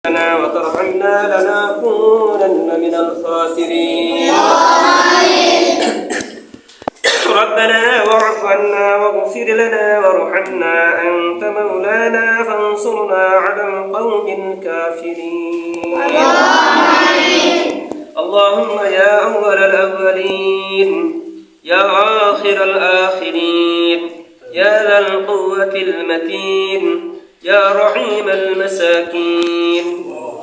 وترحمنا لنكونن من الخاسرين ربنا واعف عنا واغفر لنا وارحمنا أنت مولانا فانصرنا على القوم الكافرين اللهم يا أول الأولين يا آخر الآخرين يا ذا القوة المتين يا رحيم المساكين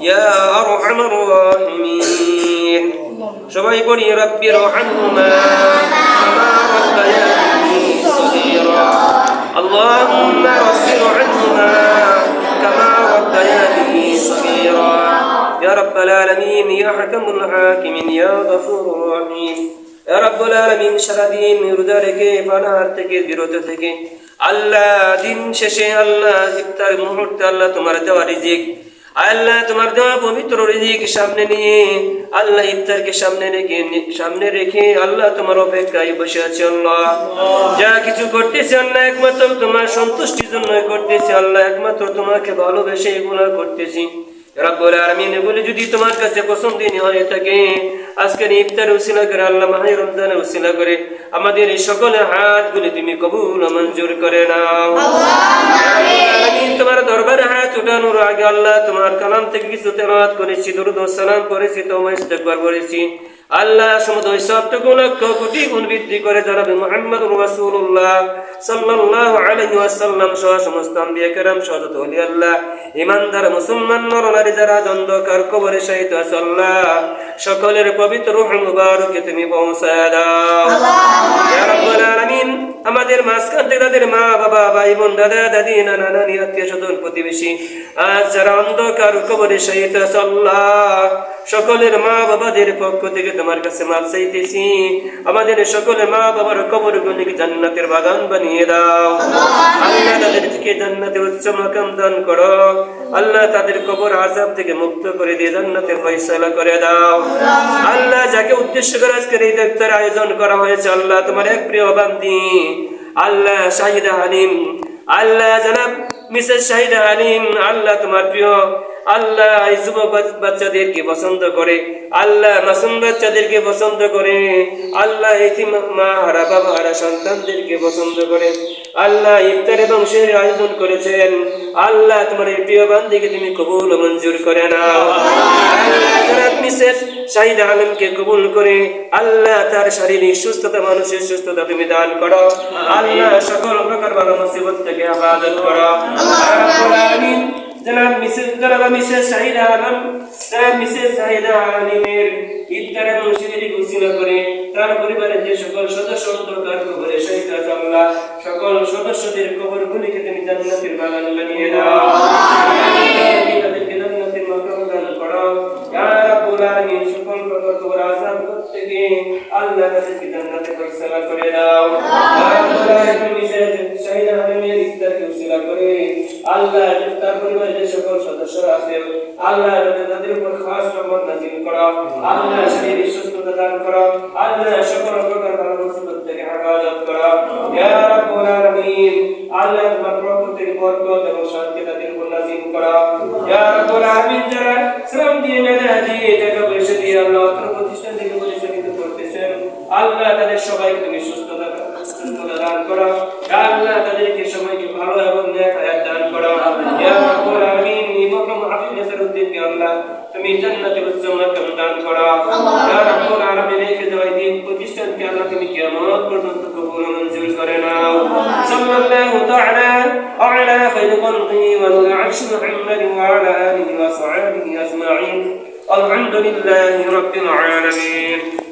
يا أرحم الراحمين সবাই বলি রব্বি রহমহুমা কামা রাব্বায়ানি সগীরা আল্লাহুম্মা রব্বি রহমহুমা কামা রাব্বায়ানি সগীরা ইয়া রাব্বাল আলামিন ইয়া হাকামুল হাকিমিন ইয়া গফুরুর রহিম ইয়া রাব্বুল আলামিন সারাদিন রোজা রেখে পানাহার থেকে বিরত থেকে আল্লাহ দিন শেষে আল্লাহ ইফতার মুহূর্তে আল্লাহ তোমার দেওয়া রিজিক আল্লাহ তোমার দেওয়া পবিত্র রিজিক সামনে নিয়ে আল্লাহ ইফতারকে সামনে রেখে আল্লাহ তোমার অপেক্ষায় বসে আছে আল্লাহ যা কিছু করতেছে আল্লাহ একমাত্র তোমার সন্তুষ্টির জন্য করতেছি আল্লাহ একমাত্র তোমাকে ভালোবেসে এগুলো করতেছি রব্বুল আলামিন বলে যদি তোমার কাছে পছন্দনীয় হয়ে থাকে আজকের ইফতার উসিলা করে আল্লাহ মাহে রমজানের উসিলা করে আমাদের এই সকলের হাতগুলি তুমি কবুল ও মঞ্জুর করে নাও আমিন তোমার দরবারে হাত উঠানোর আগে আল্লাহ তোমার কালাম থেকে কিছু তেলাওয়াত করেছি দরুদ ও সালাম করেছি তওবা ইস্তিগফার করেছি আল্লাহ সমুদয় সবটুকু লক্ষ কোটি গুণ বৃদ্ধি করে জনাবে মুহাম্মদুর রাসূলুল্লাহ সাল্লাল্লাহু আলাইহি ওয়াসাল্লাম সহ সমস্ত আম্বিয়া কেরাম সহ যত ওলি আল্লাহ ঈমানদার মুসলমান নরনারী যারা অন্ধকার কবরে শহীদ আছে আল্লাহ সকলের পবিত্র রূহ মুবারকে তুমি পৌঁছায় দাও ইয়া রাব্বুল আলামিন আমাদের মাঝখান থেকে তাদের মা বাবা ভাই বোন দাদা দাদি নানা নানি আত্মীয় স্বজন প্রতিবেশী আজ যারা অন্ধকার কবরে শহীদ আছে আল্লাহ সকলের মা বাবাদের পক্ষ থেকে তোমার কাছে মাফ চাইতেছি আমাদের সকলের মা বাবার কবরগুলিকে জান্নাতের বাগান বানিয়ে দাও আল্লাহ তাদেরকে জান্নাতের উচ্চ মাকাম দান করো আল্লাহ তাদের কবর আযাব থেকে মুক্ত করে দিয়ে জান্নাতের ফয়সালা করে দাও আল্লাহ যাকে উদ্দেশ্য করে আজকের এই ইফতার আয়োজন করা হয়েছে আল্লাহ তোমার এক প্রিয় বান্দি আল্লাহ শাহিদা হালিম আল্লাহ জনাব মিসেস শাহিদা হালিম আল্লাহ তোমার প্রিয় আল্লাহ এই যুবক বাচ্চাদেরকে পছন্দ করে আল্লাহ মাসুম বাচ্চাদেরকে পছন্দ করে আল্লাহ এতিম মা হারা বাবা হারা সন্তানদেরকে পছন্দ করে আল্লাহ ইফতার এবং সেহরির আয়োজন করেছেন আল্লাহ তোমার এই প্রিয় বান্দিকে তুমি কবুল ও মঞ্জুর করে নাও আল্লাহ মিসেস শাহিদা আলমকে কবুল করে আল্লাহ তার শারীরিক সুস্থতা মানসিক সুস্থতা তুমি দান করো আল্লাহ সকল প্রকার বালা মুসিবত থেকে হেফাজত করো আমিন জনাব মিসেস শাহিদা আলমের ইফতার এবং সেহরির উসিলা করে তার পরিবারের যে সকল সদস্য অন্ধকার কবরে শহীদ আছে আল্লাহ সকল সদস্যদের কবরগুলিকে তুমি জান্নাতের বাগান বানিয়ে দাও তাদেরকে জান্নাতের মাকাম দান করো ইয়া রাব্বুল আলামিন সকল প্রকার কবর আযাব থেকে আল্লাহ তাদেরকে জান্নাতে ফয়সালা করে দাও ইয়া রাব্বুল আলামিন মিসেস শাহিদা আলমের ইফতারকে উসিলা করে আল্লাহ তার পরিবারের যে সকল সদস্যরা আছে আল্লাহ তাদের উপর খাস রহমত নাযিল করো আল্লাহ শারীরিক সুস্থতা দান করো আল্লাহ সকল প্রকার বালা মুসিবত থেকে হেফাজত করো ইয়া রাব্বুল আলামিন আল্লাহ তোমার পক্ষ থেকে বরকত এবং শান্তি তাদের উপর নাযিল করো ইয়া রাব্বুল আলামিন যারা শ্রম দিয়ে মেহনত দিয়ে টাকা পয়সা দিয়ে আল্লাহ তোমার প্রতিষ্ঠান থেকে পরিচালিত করতেছেন আল্লাহ তাদের সবাইকে তুমি সুস্থতা দান করো আল্লাহ তাদেরকে সবাইকে ভালো এবং নেক হায়াত দান করো ইয়া রাব্বুল আলামিন ইমাম হাফিজ নাসরউদ্দিনকে আল্লাহ তুমি জান্নাতের উচ্চ মাকাম দান করো ইয়া রাব্বুল আলামিন এই খেদমত দিন প্রতিষ্ঠানকে আল্লাহ তুমি কিয়ামত পর্যন্ত কবুল ও মঞ্জুর করে নাও সাল্লাল্লাহু তাআলা আলা খায়রি খালকি ওয়া আলা আরশি মুহাম্মাদ ওয়া আলা আলিহি ওয়া সাহবিহি আজমাইন আলহামদুলিল্লাহি রাব্বিল আলামিন